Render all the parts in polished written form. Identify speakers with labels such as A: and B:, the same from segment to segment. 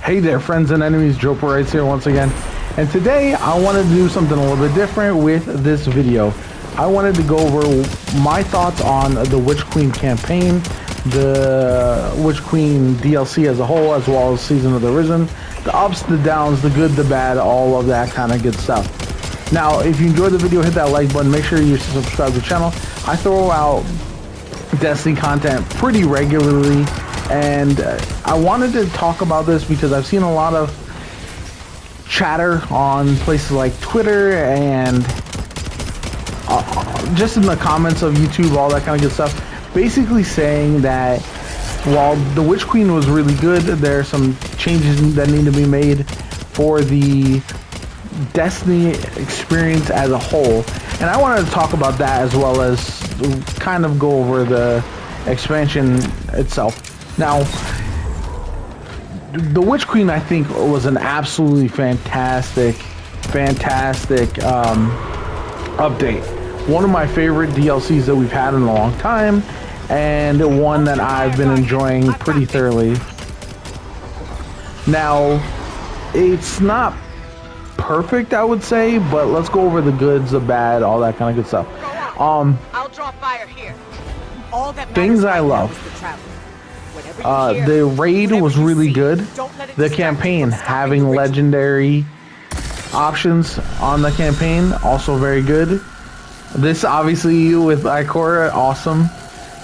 A: Hey there, friends and enemies, JoPaWrites here once again. And today I wanted to do something a little bit different with this video. I wanted to go over my thoughts on the Witch Queen campaign, the Witch Queen DLC as a whole, as well as Season of the Risen, the ups, the downs, the good, the bad, all of that kind of good stuff. Now, if you enjoyed the video, hit that like button. Make sure you subscribe to the channel. I throw out Destiny content pretty regularly, and I wanted to talk about this because I've seen a lot of chatter on places like Twitter and just in the comments of YouTube, all that kind of good stuff, basically saying that while the Witch Queen was really good, there are some changes that need to be made for the Destiny experience as a whole. And I wanted to talk about that as well as kind of go over the expansion itself. Now, the Witch Queen, I think, was an absolutely fantastic update. One of my favorite DLCs that we've had in a long time, and one that I've been enjoying pretty thoroughly. Now, it's not perfect, I would say, but let's go over the goods, the bad, all that kind of good stuff.
B: I'll draw fire here. All that
A: things I love. The raid was really good. The campaign, having legendary options on the campaign, also very good. This obviously with Ikora, awesome.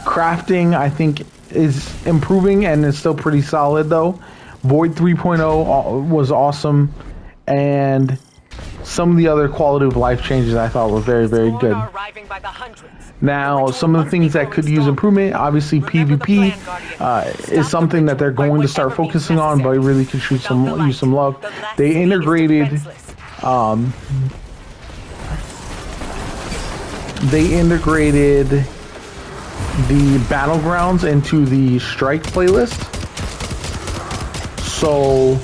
A: Crafting, I think, is improving and is still pretty solid though. Void 3.0 was awesome, and some of the other quality of life changes I thought were very, very good. Now, some of the things that could use improvement, obviously PvP is something that they're going to start focusing on, but it really could use some love. They integrated the battlegrounds into the strike playlist, so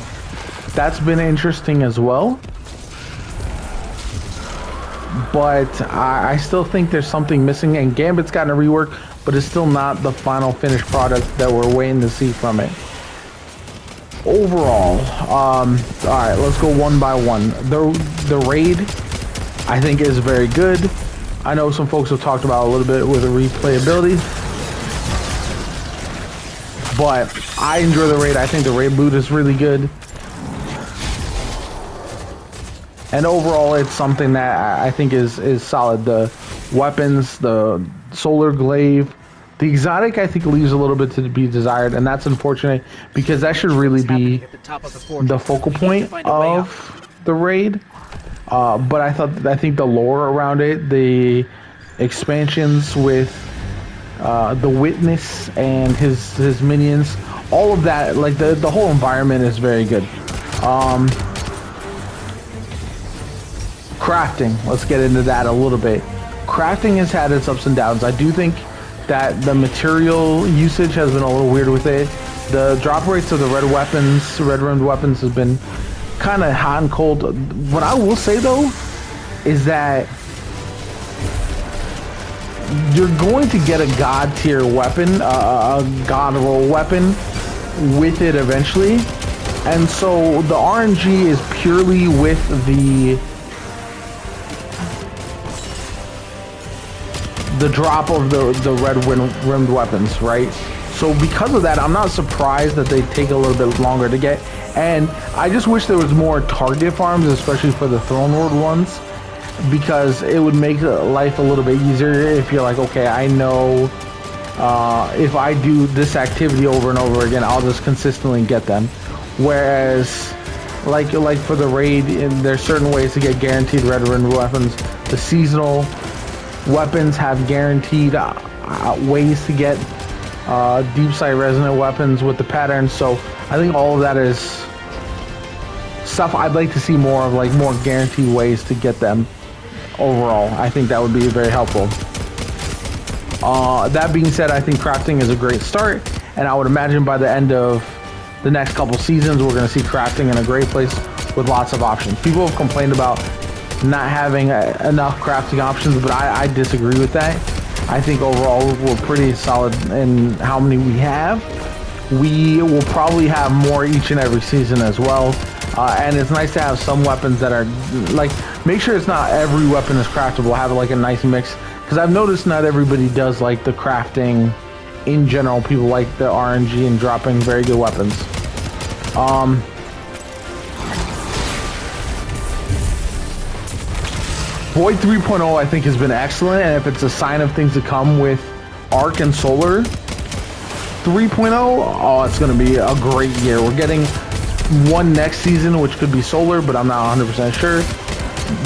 A: that's been interesting as well. But I still think there's something missing, and Gambit's gotten a rework, but it's still not the final finished product that we're waiting to see from it. Overall, alright, let's go one by one. The raid, I think, is very good. I know some folks have talked about a little bit with the replayability, but I enjoy the raid. I think the raid loot is really good. And overall, it's something that I think is solid. The weapons, the solar glaive, the exotic, I think leaves a little bit to be desired, and that's unfortunate because that should really be the focal point of the raid. But I think the lore around it, the expansions with the witness and his minions, all of that, like the whole environment is very good. Crafting, let's get into that a little bit. Crafting has had its ups and downs. I do think that the material usage has been a little weird with it. The drop rates of the red rimmed weapons has been kind of hot and cold. What I will say though is that you're going to get a god tier weapon, a god roll weapon with it eventually, and so the RNG is purely with the drop of the red rimmed weapons, right? So because of that, I'm not surprised that they take a little bit longer to get, and I just wish there was more target farms, especially for the Throne Lord ones, because it would make life a little bit easier if you're like, okay, I know if I do this activity over and over again, I'll just consistently get them. Whereas like for the raid, there's certain ways to get guaranteed red rimmed weapons. The seasonal weapons have guaranteed ways to get deep sight resonant weapons with the patterns, so I think all of that is stuff I'd like to see more of, like more guaranteed ways to get them overall. I think that would be very helpful. That being said, I think crafting is a great start, and I would imagine by the end of the next couple seasons we're going to see crafting in a great place with lots of options. People have complained about not having enough crafting options, but I disagree with that. I think overall we're pretty solid in how many we have. we will probably have more each and every season as well. And it's nice to have some weapons that are like, make sure it's not every weapon is craftable, have like a nice mix, because I've noticed not everybody does like the crafting in general. People like the RNG and dropping very good weapons. Void 3.0 I think has been excellent, and if it's a sign of things to come with Arc and Solar 3.0, oh, it's going to be a great year. We're getting one next season, which could be Solar, but I'm not 100% sure.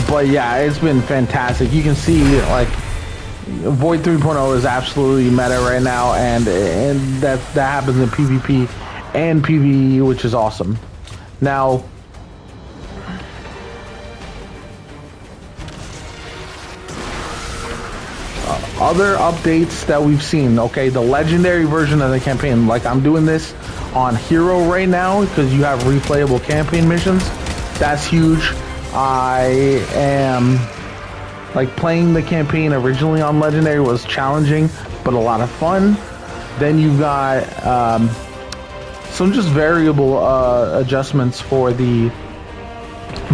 A: But yeah, it's been fantastic. You can see like Void 3.0 is absolutely meta right now, and that happens in PvP and PvE, which is awesome. Now, other updates that we've seen, okay, the legendary version of the campaign, like I'm doing this on Hero right now because you have replayable campaign missions. That's huge. I am like playing the campaign originally on legendary was challenging but a lot of fun. Then you've got some just variable adjustments for the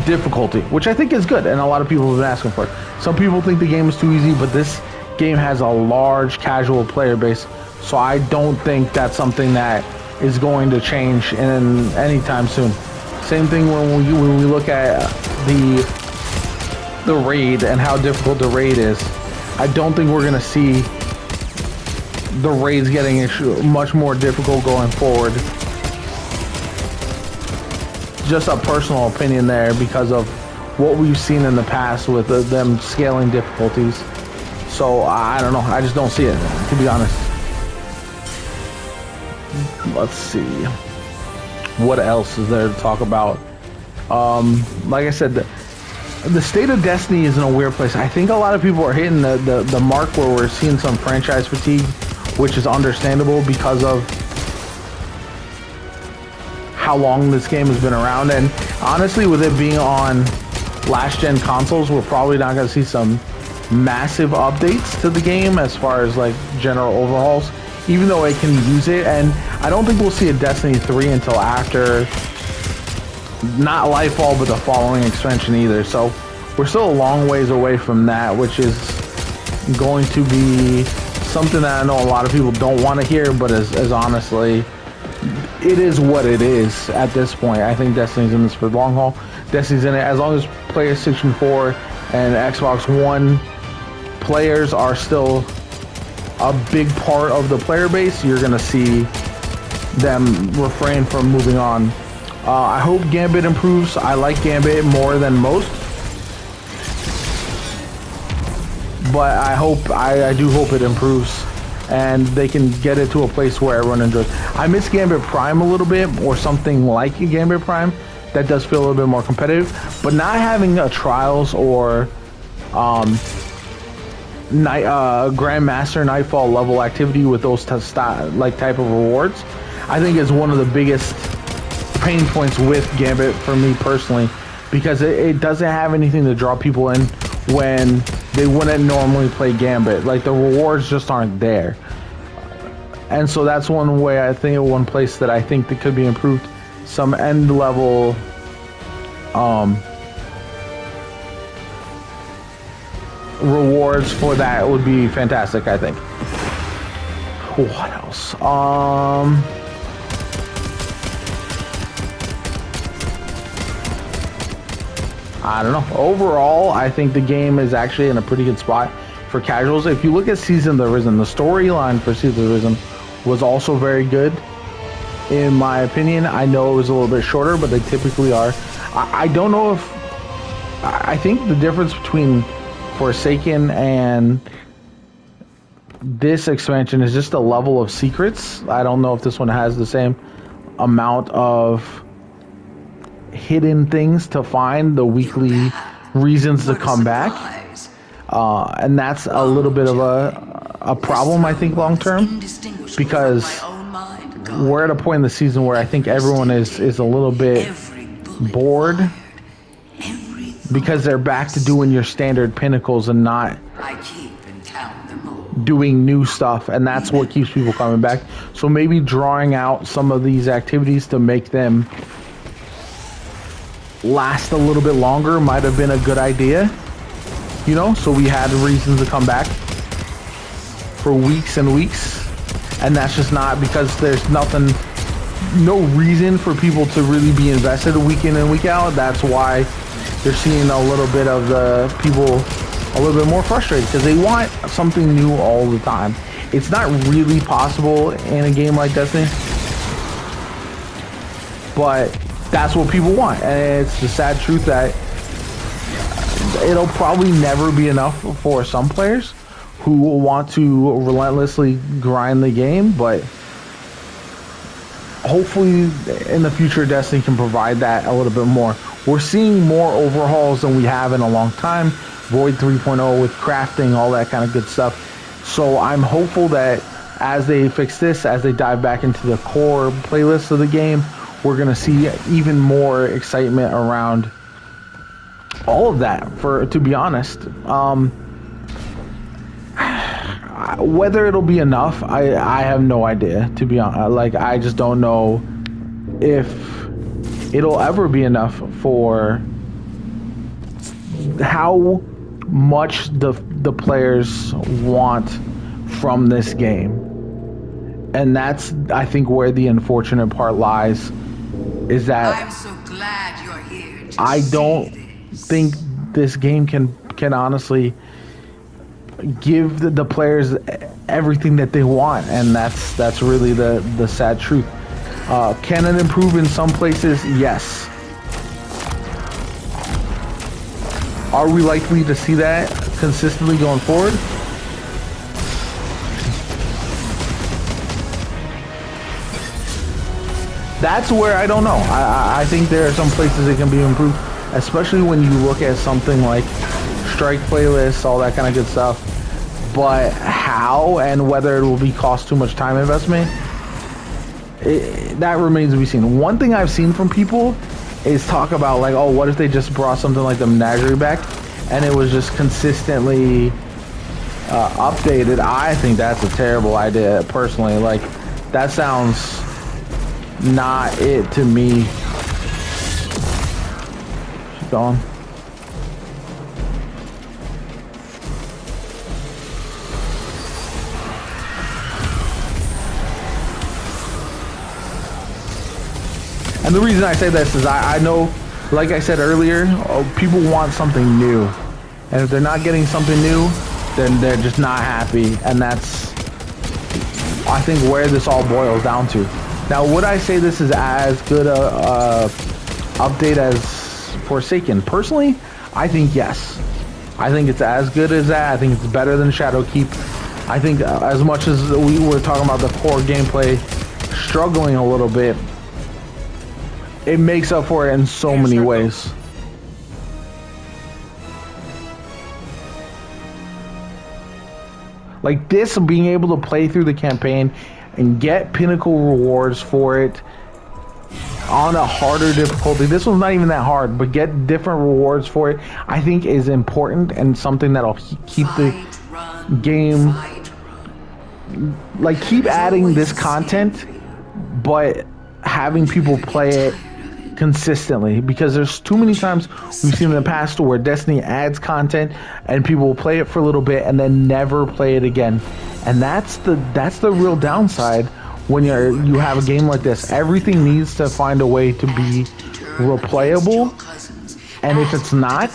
A: difficulty, which I think is good, and a lot of people have been asking for it. Some people think the game is too easy, but this game has a large casual player base, so I don't think that's something that is going to change in anytime soon. Same thing when we look at the raid and how difficult the raid is. I don't think we're gonna see the raids getting much more difficult going forward. Just a personal opinion there because of what we've seen in the past with them scaling difficulties. So I don't know, I just don't see it, to be honest. Let's see, what else is there to talk about? Like I said, the state of Destiny is in a weird place. I think a lot of people are hitting the mark where we're seeing some franchise fatigue, which is understandable because of how long this game has been around. And honestly, with it being on last gen consoles, we're probably not going to see some massive updates to the game as far as like general overhauls, even though it can use it. And I don't think we'll see a Destiny 3 until after, not Lightfall, but the following expansion either. So we're still a long ways away from that, which is going to be something that I know a lot of people don't want to hear, but as honestly, it is what it is at this point. I think Destiny's in this for the long haul. Destiny's in it as long as PlayStation 4 and Xbox One players are still a big part of the player base. You're gonna see them refrain from moving on. I hope Gambit improves. I like Gambit more than most, but I do hope it improves and they can get it to a place where everyone enjoys. I miss Gambit Prime a little bit, or something like a Gambit Prime that does feel a little bit more competitive, but not having a Trials or Grandmaster Nightfall level activity with those type of rewards, I think is one of the biggest pain points with Gambit for me personally, because it doesn't have anything to draw people in when they wouldn't normally play Gambit. Like, the rewards just aren't there. And so that's one way, I think, one place that I think that could be improved. Some end level rewards for that would be fantastic, I think. What else? I don't know. Overall, I think the game is actually in a pretty good spot for casuals. If you look at Season of the Risen, the storyline for Season of the Risen was also very good, in my opinion. I know it was a little bit shorter, but they typically are. I don't know if... I think the difference between Forsaken and this expansion is just a level of secrets. I don't know if this one has the same amount of hidden things to find, the weekly reasons to come back, and that's a little bit of a problem, I think, long term, because we're at a point in the season where I think everyone is a little bit bored, because they're back to doing your standard pinnacles and not doing new stuff, and that's what keeps people coming back. So maybe drawing out some of these activities to make them last a little bit longer might have been a good idea, you know, so we had reasons to come back for weeks and weeks. And that's just not because there's no reason for people to really be invested week in and week out. That's why you're seeing a little bit of the people a little bit more frustrated, because they want something new all the time. It's not really possible in a game like Destiny, but that's what people want. And it's the sad truth that it'll probably never be enough for some players who want to relentlessly grind the game, but hopefully in the future Destiny can provide that a little bit more. We're seeing more overhauls than we have in a long time. Void 3.0 with crafting, all that kind of good stuff. So I'm hopeful that as they fix this, as they dive back into the core playlist of the game, we're going to see even more excitement around all of that, to be honest. Whether it'll be enough, I have no idea, to be honest. Like, I just don't know if it'll ever be enough for how much the players want from this game. And that's, I think, where the unfortunate part lies, is that
C: I'm so glad you're here to
A: I don't think this game can honestly give the players everything that they want, and that's really the sad truth. Can it improve in some places? Yes. Are we likely to see that consistently going forward? That's where I don't know. I think there are some places it can be improved, especially when you look at something like strike playlists, all that kind of good stuff. But how and whether it will be cost too much time investment, that remains to be seen. One thing I've seen from people is talk about, like, oh, what if they just brought something like the menagerie back and it was just consistently updated. I think that's a terrible idea, personally. Like, that sounds not it to me. Keep going. And the reason I say this is I know, like I said earlier, people want something new. And if they're not getting something new, then they're just not happy. And that's, I think, where this all boils down to. Now, would I say this is as good a update as Forsaken? Personally, I think yes. I think it's as good as that. I think it's better than Shadowkeep. I think as much as we were talking about the core gameplay struggling a little bit, it makes up for it in so many ways. Like this, being able to play through the campaign and get pinnacle rewards for it on a harder difficulty. This one's not even that hard, but get different rewards for it, I think is important and something that'll keep the game, like, keep adding this content, but having people play it consistently, because there's too many times we've seen in the past where Destiny adds content and people will play it for a little bit and then never play it again. And that's the real downside when you have a game like this. Everything needs to find a way to be replayable, and if it's not,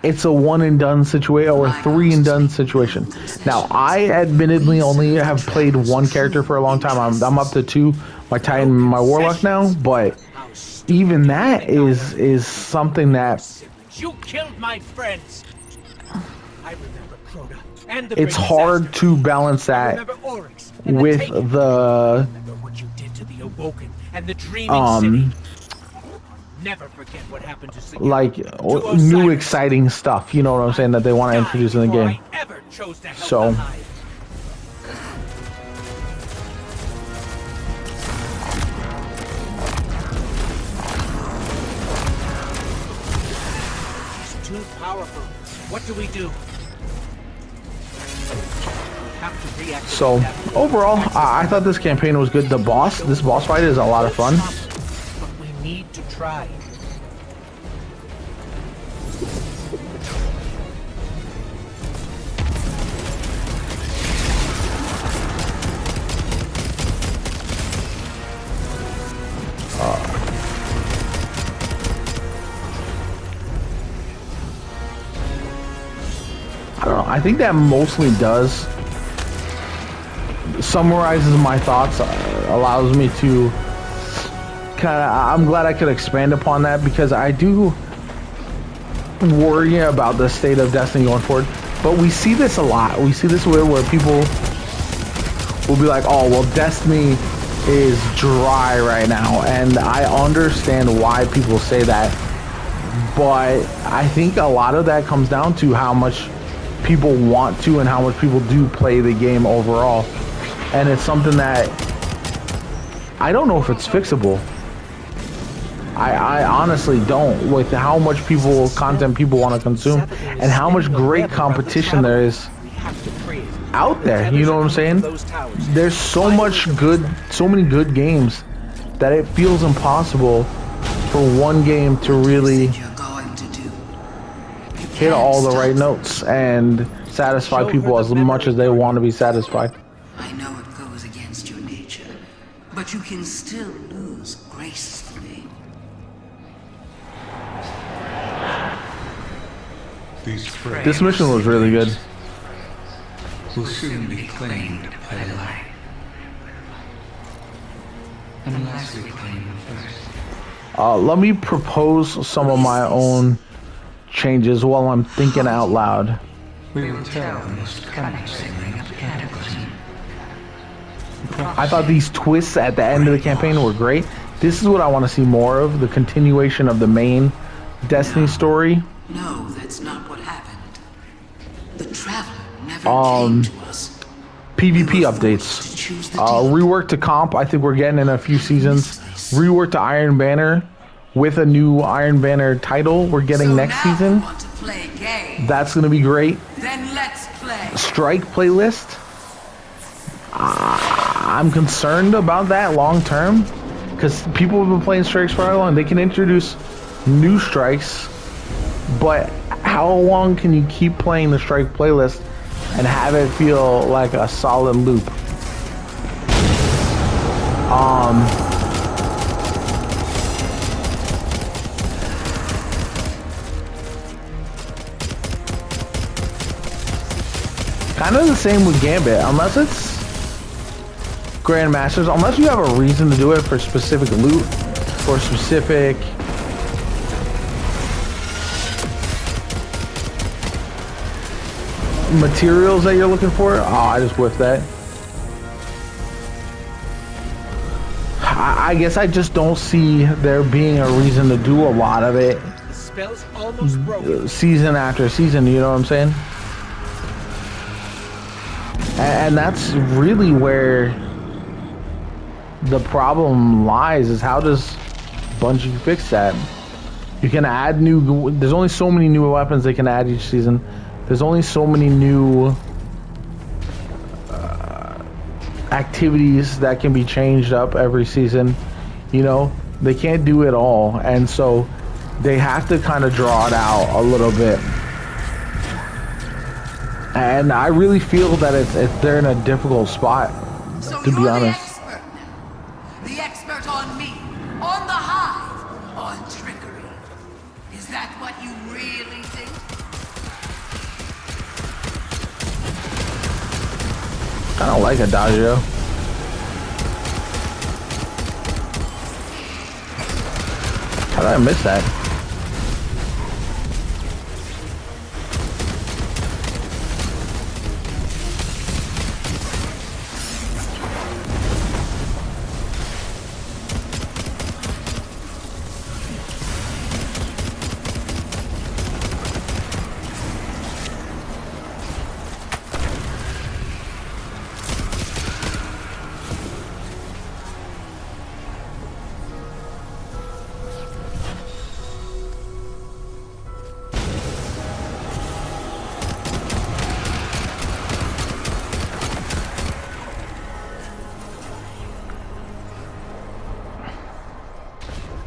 A: it's a one and done situation or a 3 and done situation. Now, I admittedly only have played one character for a long time. I'm up to 2, my Titan and my Warlock now, but even that is something that
D: you killed my friends. I remember Crota and the
A: it's hard to balance that with the
D: what you did to the Awoken and the Dreaming City. Never forget what happened to
A: like new exciting stuff, you know what I'm saying, that they want to introduce in the game. So
D: too powerful. What do we do? Have to reactivate
A: So
D: that.
A: overall, I thought this campaign was good. This boss fight is a lot of fun.
D: But we need to try.
A: I don't know. I think that mostly does summarizes my thoughts, allows me to kind of. I'm glad I could expand upon that because I do worry about the state of Destiny going forward. But we see this a lot. We see this where people will be like, "Oh, well, Destiny is dry right now," and I understand why people say that. But I think a lot of that comes down to how much people want to and how much people do play the game overall. And it's something that I don't know if it's fixable. I honestly don't, with how much content people want to consume and how much great competition there is out there. You know what I'm saying? There's so many good games that it feels impossible for one game to really hit all the right notes and satisfy people as much as they want to be satisfied.
C: I know it goes against your nature, but you can still lose gracefully.
A: This mission was really good.
C: Will soon be claimed by the light. Unless we claim them first.
A: Let me propose some of my own changes while I'm thinking out loud.
C: We will tell the most cunning signaling of the cataclysm.
A: I thought these twists at the end of the campaign were great. This is what I want to see more of, the continuation of the main Destiny story.
C: No, that's not what happened. The Traveler never came to us.
A: PvP updates. Rework to comp, I think we're getting in a few seasons. Rework to Iron Banner with a new Iron Banner title we're getting
C: So
A: next
C: now
A: season.
C: you want to play games.
A: That's going to be great.
C: Then let's play.
A: Strike playlist. I'm concerned about that long term because people have been playing strikes for how long. They can introduce new strikes, but how long can you keep playing the strike playlist and have it feel like a solid loop? Kind of the same with Gambit, unless it's Grandmasters, unless you have a reason to do it for specific loot, for specific materials that you're looking for. Oh, I just whiffed that. I guess I just don't see there being a reason to do a lot of it
D: The spell's almost broken.
A: season after season, you know what I'm saying? And that's really where the problem lies, is how does Bungie fix that? You can add there's only so many new weapons they can add each season. There's only so many new activities that can be changed up every season. You know, they can't do it all, and so they have to kind of draw it out a little bit. And I really feel that they're in a difficult spot,
C: So
A: to be
C: you're
A: honest.
C: the expert now. The expert on me, on the hive, on trickery. Is that what you really think?
A: I don't like Adagio. How did I miss that?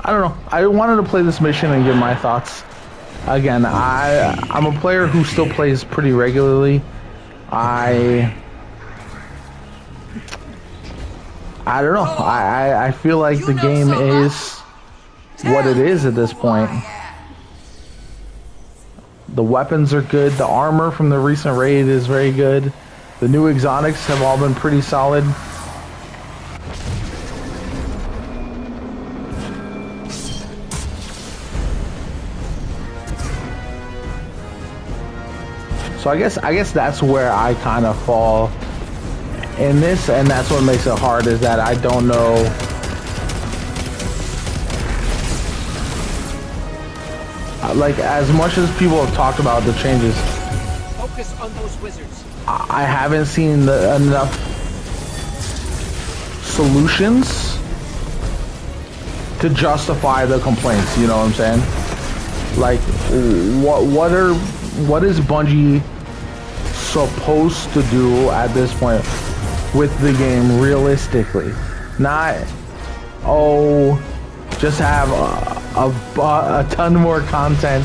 A: I don't know. I wanted to play this mission and give my thoughts. Again, I'm a player who still plays pretty regularly. I don't know. I feel like the game is what it is at this point. The weapons are good. The armor from the recent raid is very good. The new exotics have all been pretty solid. So I guess that's where I kind of fall in this, and that's what makes it hard, is that I don't know. Like, as much as people have talked about the changes,
D: Focus on those wizards.
A: I haven't seen enough solutions to justify the complaints. You know what I'm saying? Like, what is Bungie supposed to do at this point with the game realistically? Not, oh, just have a ton more content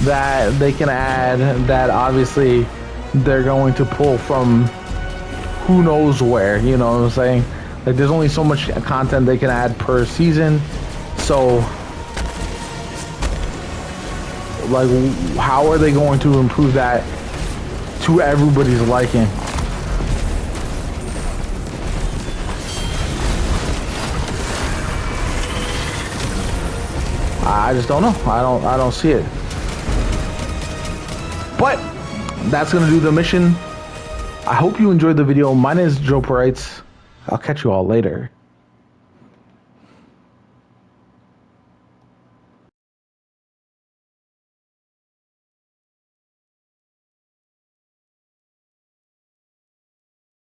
A: that they can add, that obviously they're going to pull from who knows where, you know what I'm saying? Like, there's only so much content they can add per season, so like, how are they going to improve that to everybody's liking? I just don't know. I don't see it. But that's gonna do the mission. I hope you enjoyed the video. My name is JoPaWrites. I'll catch you all later.